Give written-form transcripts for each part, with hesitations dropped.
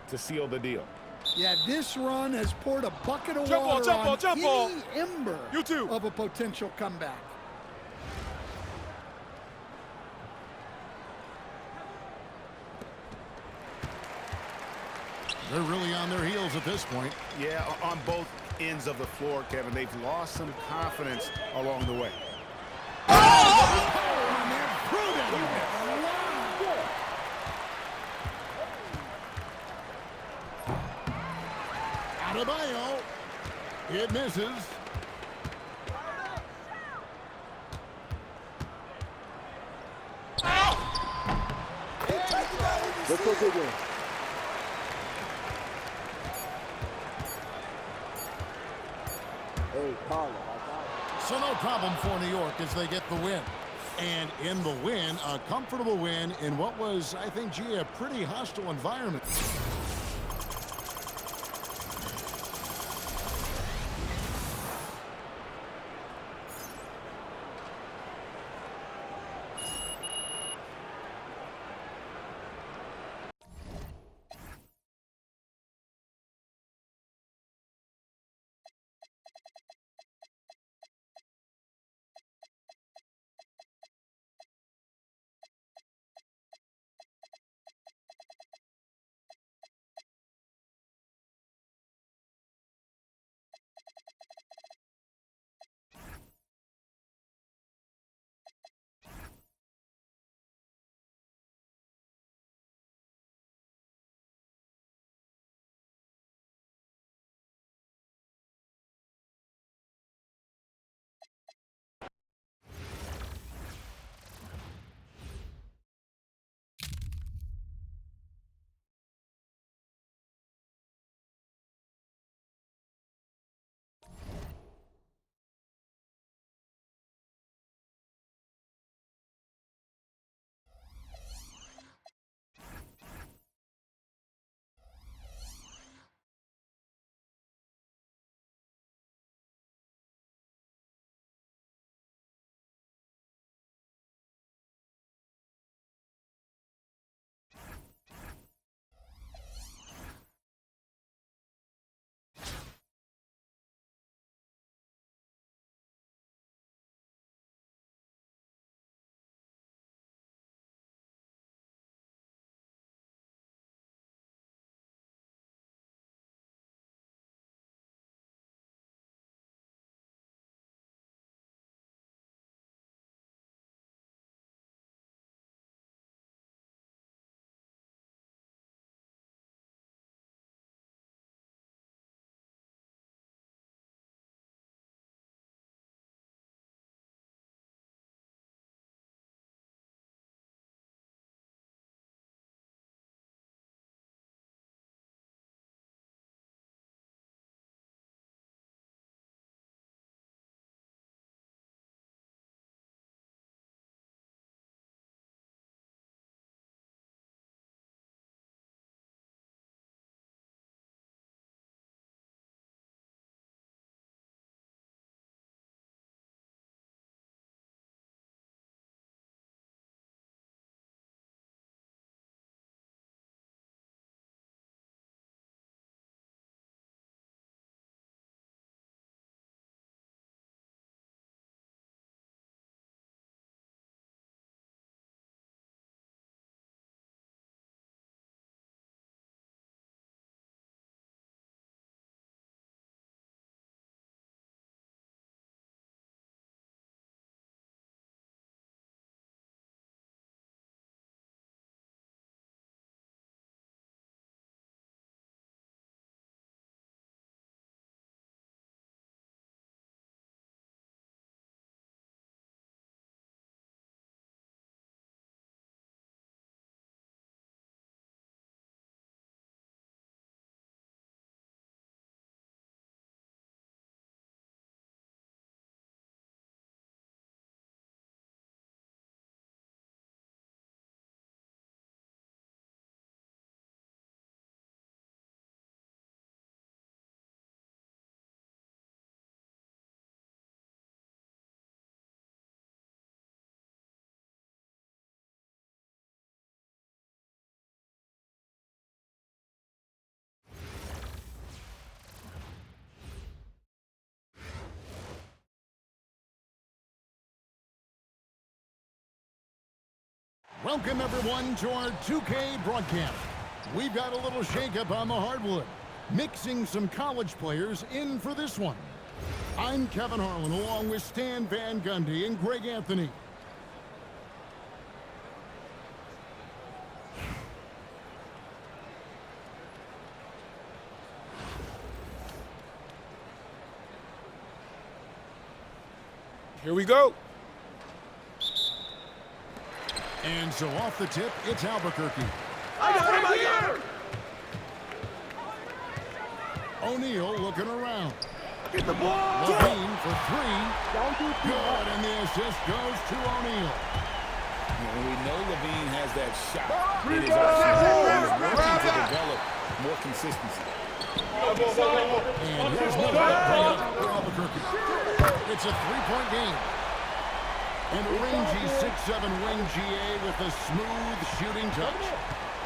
to seal the deal. Yeah, this run has poured a bucket of water on any ember of a potential comeback. They're really on their heels at this point. Yeah, on both ends of the floor, Kevin. They've lost some confidence along the way. Adebayo. It misses. Let's go dig in. Hey, Carla. So no problem for New York as they get the win. And in the win, a comfortable win in what was, I think, gee, a pretty hostile environment. Welcome, everyone, to our 2K broadcast. We've got a little shakeup on the hardwood, mixing some college players in for this one. I'm Kevin Harlan, along with Stan Van Gundy and Greg Anthony. Here we go. And so off the tip, it's Albuquerque. I got him right here! O'Neal looking around. Get the ball! Levine for three. Good, and the assist goes to O'Neal. We know Levine has that shot in his arsenal. He's working to develop more consistency. And here's Miller bringing it up for Albuquerque. It's a three-point game. And a rangy 6'7" wing GA with a smooth shooting touch.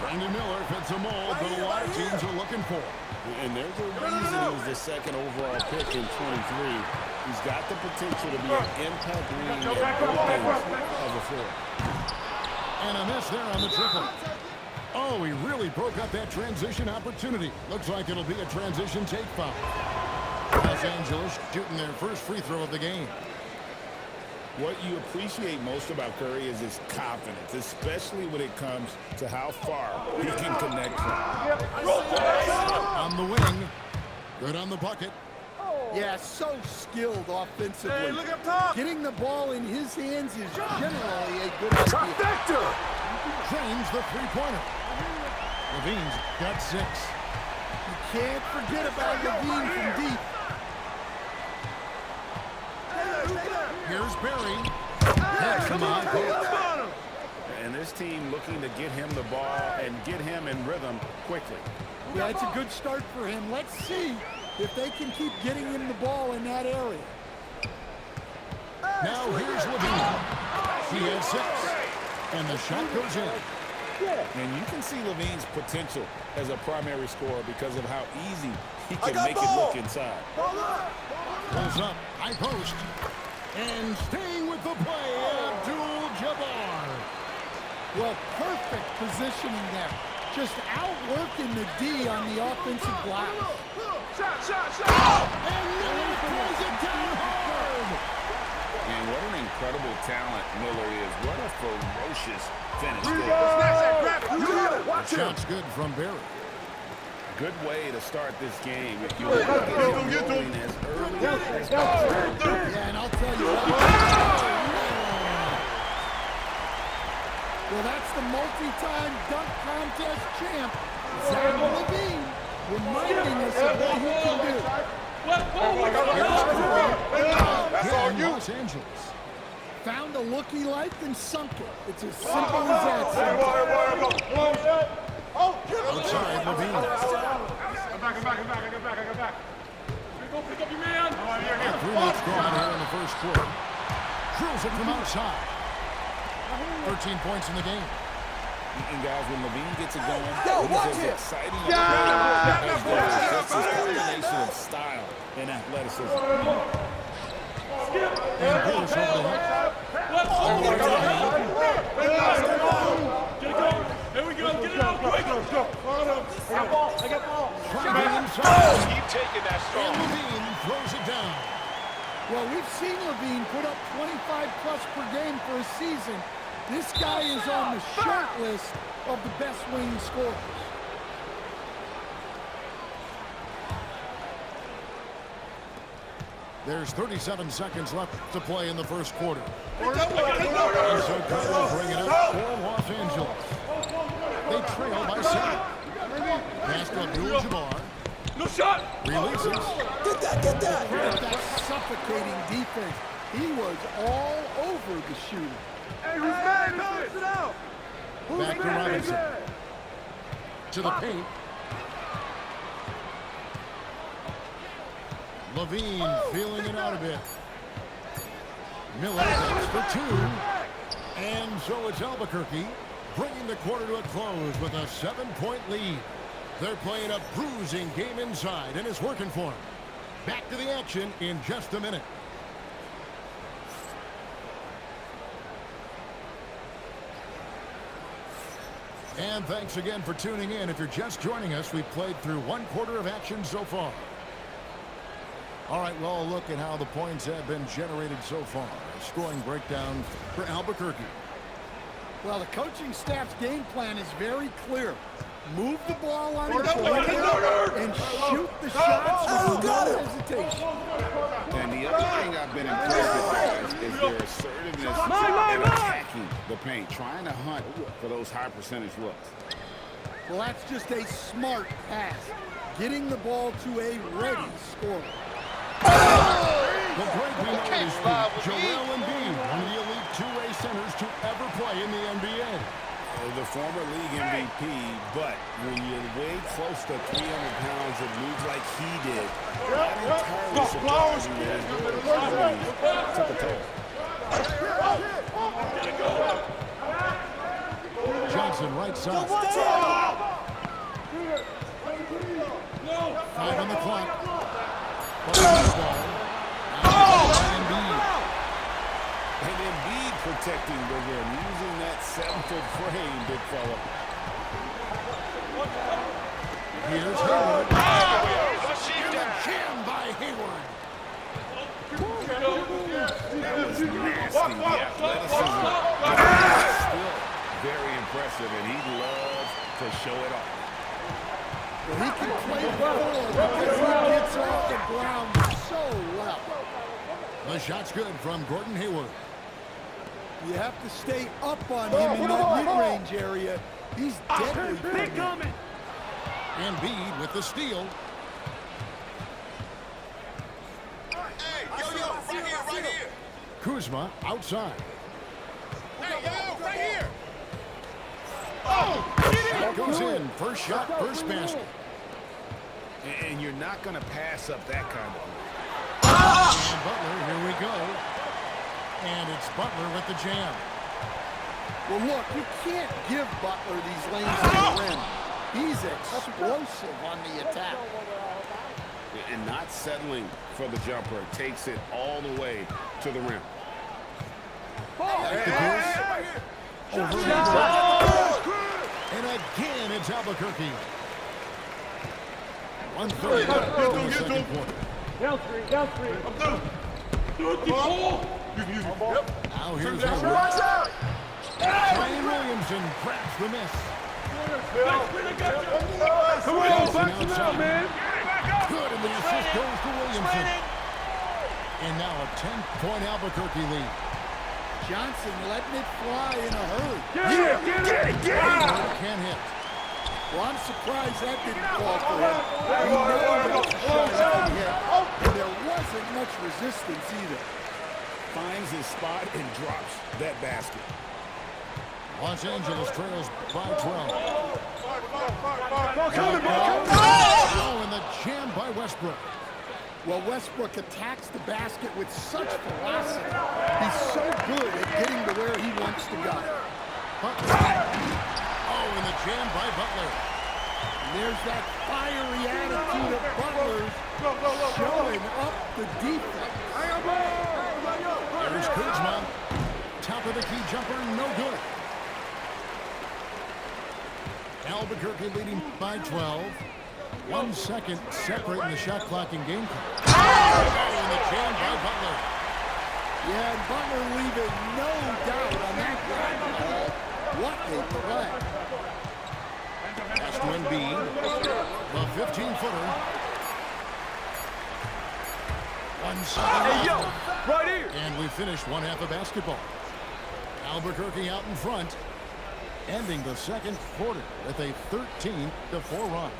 Brandon Miller fits a mold that a lot of teams are looking for. And there's a reason he was the second overall pick in 23. He's got the potential to be an impact wing at both ends of the floor. And a miss there on the triple. Oh, he really broke up that transition opportunity. Looks like it'll be a transition take foul. Los Angeles shooting their first free throw of the game. What you appreciate most about Curry is his confidence, especially when it comes to how far he can connect from. On the wing. Good on the bucket. Yeah, so skilled offensively. Hey, look up top! Getting the ball in his hands is generally a good idea. Trifecta! Drains the three-pointer. Levine's got 6. You can't forget about Levine from deep. Here's Barry. That's Come on, on. And this team looking to get him the ball and get him in rhythm quickly. Yeah, it's a good start for him. Let's see if they can keep getting him the ball in that area. Now here's Levine. He has 6. And the shot goes in. And you can see Levine's potential as a primary scorer because of how easy he can got make it ball. look inside. Pulls up. High post. And staying with the play, Abdul-Jabbar. Well, perfect positioning there. Just outworking the D on the offensive glass. And Miller throws it down hard. And what an incredible talent Miller is. What a ferocious finish there. Watch him! Shot's good from Barry. Good way to start this game. If you want to get him rolling as early as possible. Yeah, and I'll tell you what. Well, that's the multi-time dunk contest champ, Zach Levine, reminding us of what he can do. That's all you. Los Angeles. Found a look he liked and sunk it. It's as simple as that. Outside Levine. Get back. Pick up your man. 3 minutes gone here in the first quarter. Drills it from outside. 13 points in the game. And guys, when Levine gets it going, he's as exciting as just his combination of style and athleticism. And Pierce over the head. Here we go. Get it out quick. I got ball. Keep taking that strong. And Levine throws it down. Well, we've seen Levine put up 25+ per game for a season. This guy is on the short list of the best wing scorers. There's 37 seconds left to play in the first quarter. And so Curry will bring it up for Los Angeles. They trail by 7. Pass to Abdul-Jabbar. No shot. Releases. Get that. That suffocating defense. He was all over the shooter. Hey, who's mad? Pass it out. Back to Robinson. To the paint. Levine feeling it out a bit. Miller goes for 2. And so it's Albuquerque bringing the quarter to a close with a 7-point lead. They're playing a bruising game inside, and it's working for them. Back to the action in just a minute. And thanks again for tuning in. If you're just joining us, we've played through 1/4 of action so far. All right, well, look at how the points have been generated so far. A scoring breakdown for Albuquerque. Well, the coaching staff's game plan is very clear. Move the ball on the perimeter and shoot the shots with no hesitation. And the other thing I've been impressed with, guys, is their assertiveness and attacking the paint, trying to hunt for those high percentage looks. Well, that's just a smart pass, getting the ball to a ready scorer. The great we know is Joel Embiid, one of the elite two-way centers to ever play in the NBA. The former league MVP, but when you're way close to 300 pounds and moves like he did, not entirely surprising that his mobility took a toll. Johnson, right side. 5 on the clock. And Embiid protecting the rim, using that 7-foot frame, big fella. Here's Hayward. Jammed by Hayward. That was nasty. The athleticism is still very impressive, and he loves to show it off. Well, he can play forward because he gets off the ground so well. The shot's good from Gordon Hayward. You have to stay up on him in that mid-range area. He's deadly. Embiid with the steal. Hey, right here. Kuzma outside. Hey, right here. That goes in. First shot, first basket. And you're not going to pass up that kind of play. And Butler, here we go. And it's Butler with the jam. Well, look, you can't give Butler these lanes to the rim. He's explosive on the attack. And not settling for the jumper. Takes it all the way to the rim. And again, it's Albuquerque. 1:30 in the second quarter. Down three. I'm through. Now here's Hayward. Ryan Williamson grabs the miss. Come on, back him out, man. Good, and the assist goes to Williamson. And now a 10-point Albuquerque lead. Johnson letting it fly in a hurry. Get it. Can't hit. Well, I'm surprised that didn't fall for him. We know that it's a shot out here, and there wasn't much resistance either. Finds his spot and drops that basket. Los Angeles trails by 12. Oh, and the jam by Westbrook. Well, Westbrook attacks the basket with such velocity. He's so good at getting to where he wants to go. Oh, and the jam by Butler. And there's that fiery attitude of Butler's showing up the defense. There's Kuzma. Top of the key jumper, no good. Albuquerque leading by 12. 1 second separating the shot clock and game clock. Oh, and the jam by Butler. Yeah, and Butler leaving no doubt on that ground ball. What a play. Pass to Embiid. The 15-footer. 1 second. Hey, yo, right here. And we finished one half of basketball. Albuquerque out in front, ending the second quarter with a 13-4 run.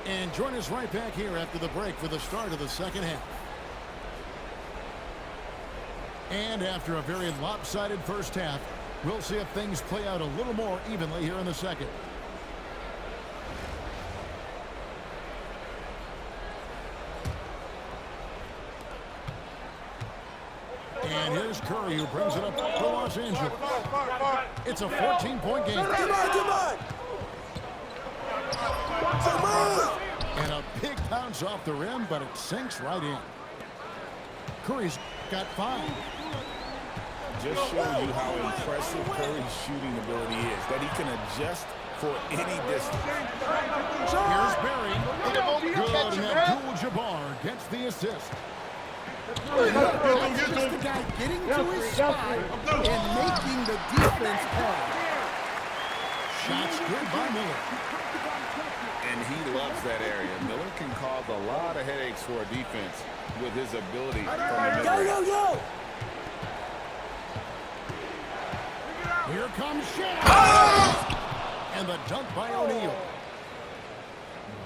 And join us right back here after the break for the start of the second half. And after a very lopsided first half, we'll see if things play out a little more evenly here in the second. And here's Curry, who brings it up to Los Angeles. It's a 14-point game. And a big bounce off the rim, but it sinks right in. Curry's got 5. Just show you how impressive Curry's shooting ability is, that he can adjust for any distance. Here's Barry. Good, and Abdul-Jabbar gets the assist. That's just the guy getting to his spot and making the defense pay. Shots good by Miller. And he loves that area. Miller can cause a lot of headaches for a defense with his ability from the mid-range. Here comes Shaq. And the dunk by O'Neal.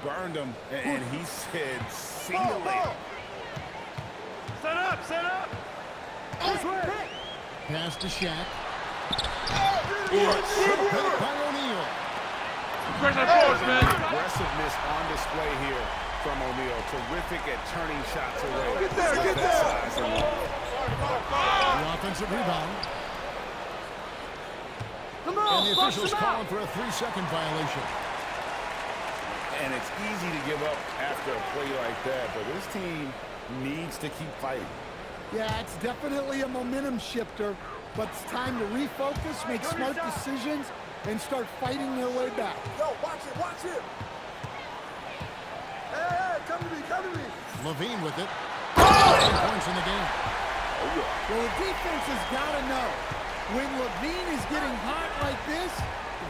Burned him, and he said, see you later. Set up, set up. Pass to Shaq. It's back by O'Neal. Aggressiveness on display here from O'Neal. Terrific at turning shots away. Get there, get there. The offensive rebound. And the officials calling for a 3-second violation. And it's easy to give up after a play like that, but this team needs to keep fighting. Yeah, it's definitely a momentum shifter, but it's time to refocus, make smart decisions, and start fighting their way back. Yo, watch it, watch it. Hey, come to me, come to me. Levine with it. 10 points in the game. Well, the defense has got to know, when Levine is getting hot like this,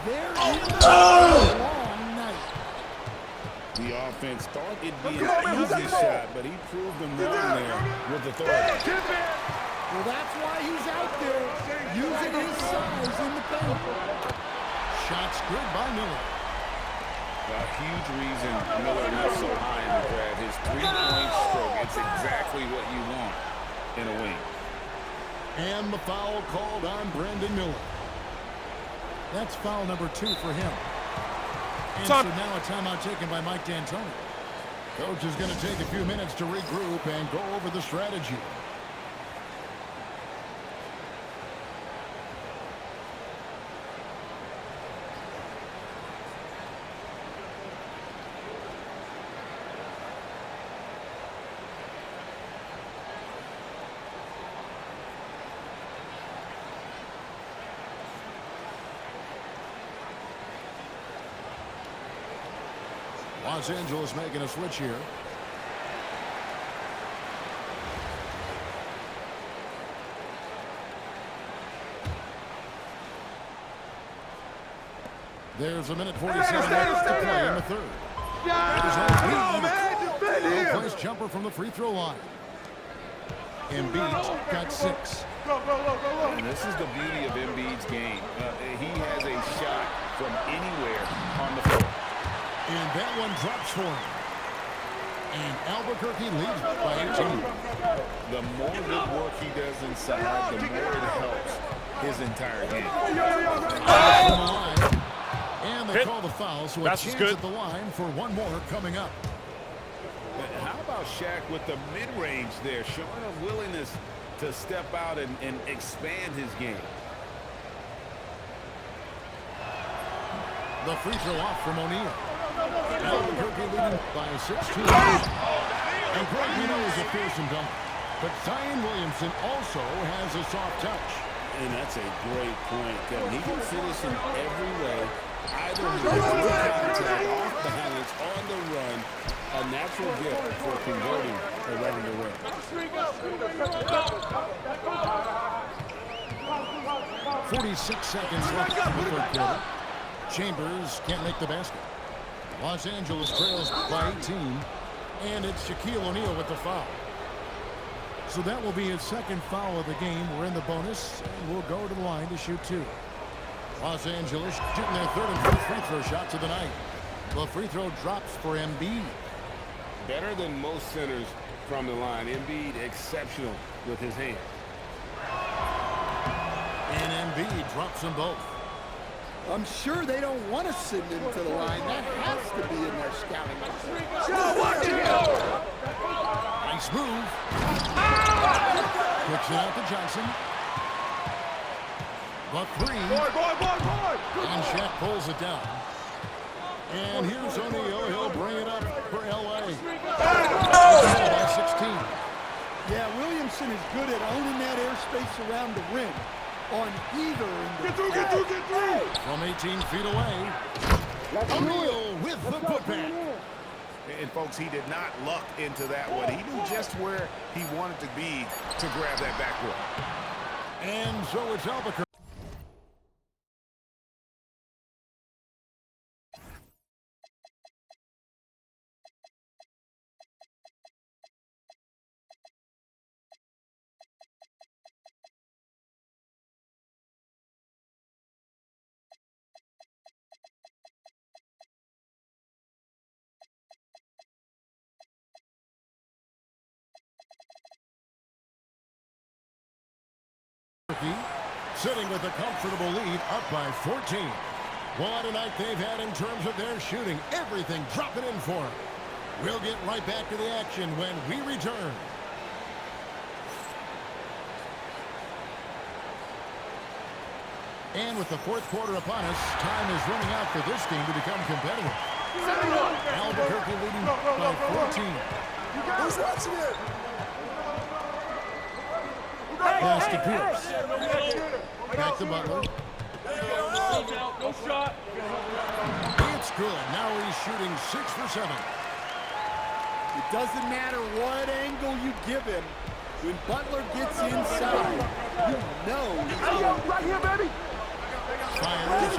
they're in for a long night. The offense thought it'd be an easy shot, but he proved them wrong there with authority. Well, that's why he's out there using his size in the paint. Shots good by Miller. A huge reason Miller left so high in the grab. His three-point stroke, it's exactly what you want in a wing. And the foul called on Brandon Miller. That's foul number 2 for him. And so now a timeout taken by Mike D'Antoni. Coach is going to take a few minutes to regroup and go over the strategy. Los Angeles making a switch here. There's a minute 47 left to play in the third. Well-placed jumper from the free throw line. Embiid got 6. And this is the beauty of Embiid's game. He has a shot from anywhere on the floor. And that one drops for him. And Albuquerque leads by 18. The more good work he does inside, the more it helps his entire game. And they call the foul, so a chance at the line for one more coming up. How about Shaq with the mid-range there, showing a willingness to step out and expand his game. The free throw off from O'Neal. Albuquerque leading by 16. And Greg Mino is a fearsome dunk. But Zion Williamson also has a soft touch. And that's a great point, Kevin. He can finish in every way. Either with contact, off balance, on the run. A natural gift for converting a regular win. 46 seconds left in the third quarter. Chambers can't make the basket. Los Angeles trails by 18. And it's Shaquille O'Neal with the foul. So that will be his second foul of the game. We're in the bonus, and we'll go to the line to shoot 2. Los Angeles shooting their third and fourth free throw shots of the night. The free throw drops for Embiid. Better than most centers from the line. Embiid exceptional with his hands. And Embiid drops them both. I'm sure they don't want to send him to the line. That has to be in their scouting report. Nice move. Kicks it out to Johnson. The 3. And Shaq pulls it down. And here's O'Neal. He'll bring it up for L.A. By 16. Yeah, Williamson is good at owning that airspace around the rim on either end. Get through. From 18 feet away. O'Neal with the putback. And, folks, he did not luck into that one. He knew just where he wanted to be to grab that backboard. And so it's Albuquerque. Sitting with a comfortable lead, up by 14. What a night they've had in terms of their shooting. Everything dropping in for them. We'll get right back to the action when we return. And with the fourth quarter upon us, time is running out for this team to become competitive. Albuquerque leading by 14. Who's watching it? Pass to Pierce. Back to Butler. No shot. It's good. Now he's shooting 6 for 7. It doesn't matter what angle you give him. When Butler gets inside, you know he's going. Right here, baby. Fires.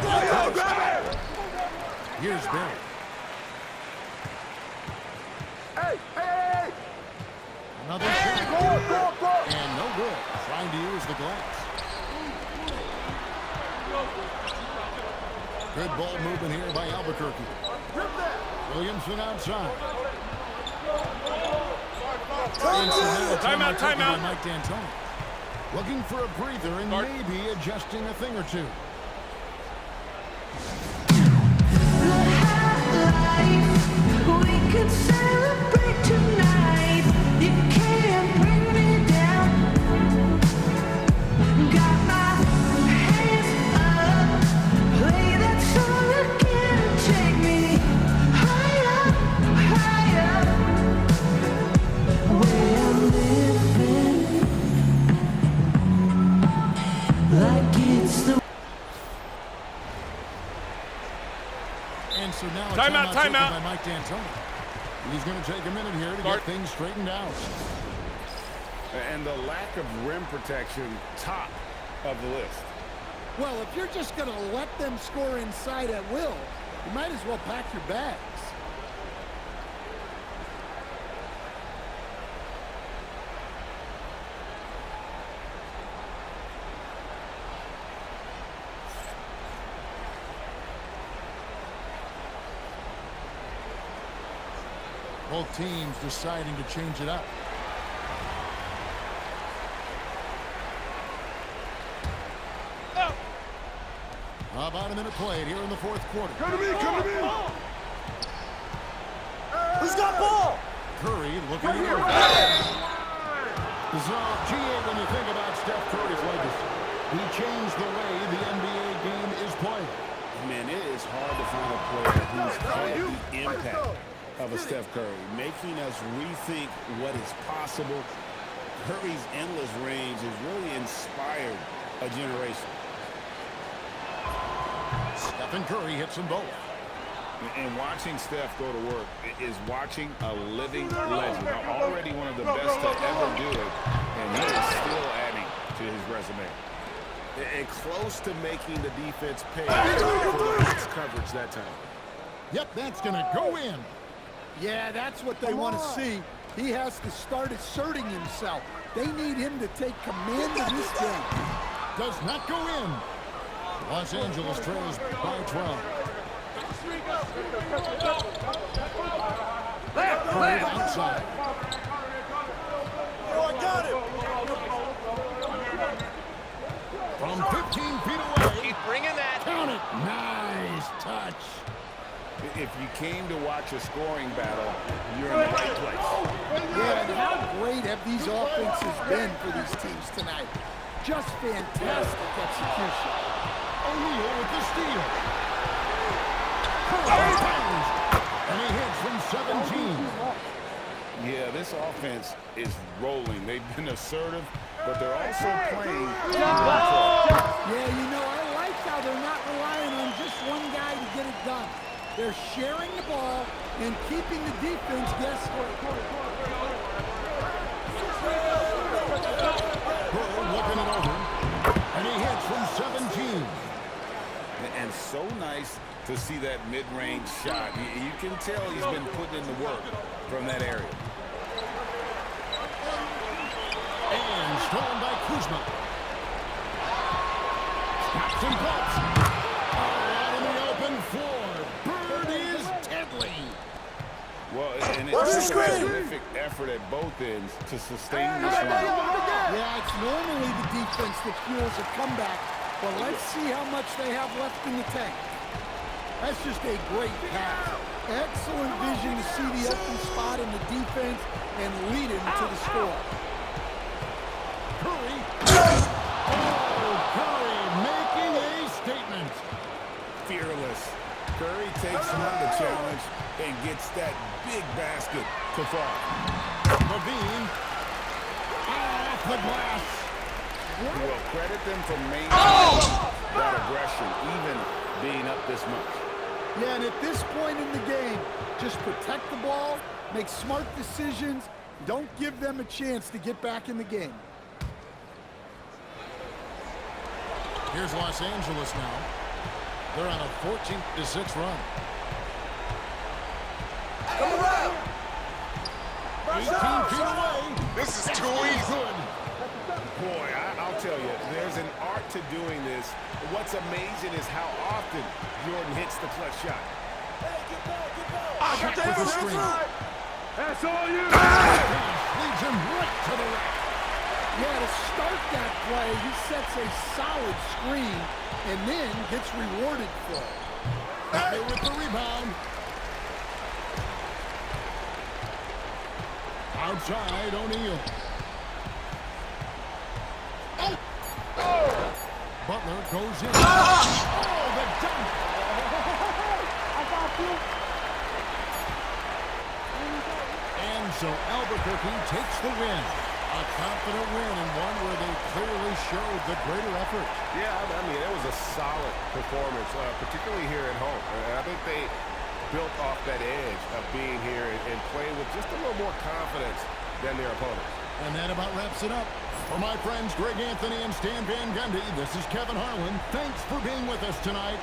Here's Barry. Hey. Another shot. And no good. Trying to use the glass. Good ball movement here by Albuquerque. Williamson outside. Timeout. By Mike D'Antoni. Looking for a breather and maybe adjusting a thing or two. We could celebrate tonight. You can't bring me down. Got my hands up. Play that song again. Take me higher. Where I'm living like it's the. And so now Timeout. by Mike D'Antoni. He's going to take a minute here to get things straightened out. And the lack of rim protection, top of the list. Well, if you're just going to let them score inside at will, you might as well pack your bags. Both teams deciding to change it up. About a minute played here in the fourth quarter. Come to me. Who's got ball? Curry looking here. So, GA, when you think about Steph Curry's legacy, he changed the way the NBA game is played. Man, it is hard to find a player who's had the impact of a Steph Curry, making us rethink what is possible. Curry's endless range has really inspired a generation. Stephen Curry hits them both. And watching Steph go to work is watching a living legend. Now, already one of the best to ever do it, and he is still adding to his resume. And close to making the defense pay for the max coverage that time. Yep, that's going to go in. Yeah, that's what they want to see. He has to start asserting himself. They need him to take command of this game. Does not go in. Los Angeles trails by 12. Curry outside. I got him. From 15 feet away. Keep bringing that. Count it. Nice touch. If you came to watch a scoring battle, you're in the right place. Yeah, and how great have these offenses been for these teams tonight? Just fantastic execution. O'Neal with the steal. Curry fires. And he hits from 17. Yeah, this offense is rolling. They've been assertive, but they're also playing. Yeah, you know, I like how they're not relying on just one guy to get it done. They're sharing the ball and keeping the defense guessing. Burrow looking it over. And he hits from 17. And so nice to see that mid-range shot. You can tell he's been putting in the work from that area. And stolen by Kuzma. Snaps and pops. Out in the open floor. Bird is deadly. Well, and it's a terrific effort at both ends to sustain this run. Yeah, it's normally the defense that fuels a comeback, but let's see how much they have left in the tank. That's just a great pass. Excellent vision to see the open spot in the defense and lead him to the score. Curry. Oh, Curry making a statement. Fearless. Curry takes on the challenge and gets that big basket to fall. Levine. Off the glass. Well, credit them for maintaining that aggression, even being up this much. Yeah, and at this point in the game, just protect the ball, make smart decisions, don't give them a chance to get back in the game. Here's Los Angeles now. They're on a 14-6 run. 18 feet away. This is too easy. Good. Boy, I'll tell you, there's an art to doing this. What's amazing is how often Jordan hits the clutch shot. Check with the screen. That's all you. Leads him right to the rack. Yeah, to start that play, he sets a solid screen and then gets rewarded for it. Hey, with the rebound. Outside, O'Neal. Butler goes in. Oh, the dunk. And so Albuquerque takes the win. A confident win and one where they clearly showed the greater effort. Yeah, I mean, it was a solid performance, particularly here at home. I think they built off that edge of being here and playing with just a little more confidence than their opponents. And that about wraps it up. For my friends Greg Anthony and Stan Van Gundy, this is Kevin Harlan. Thanks for being with us tonight.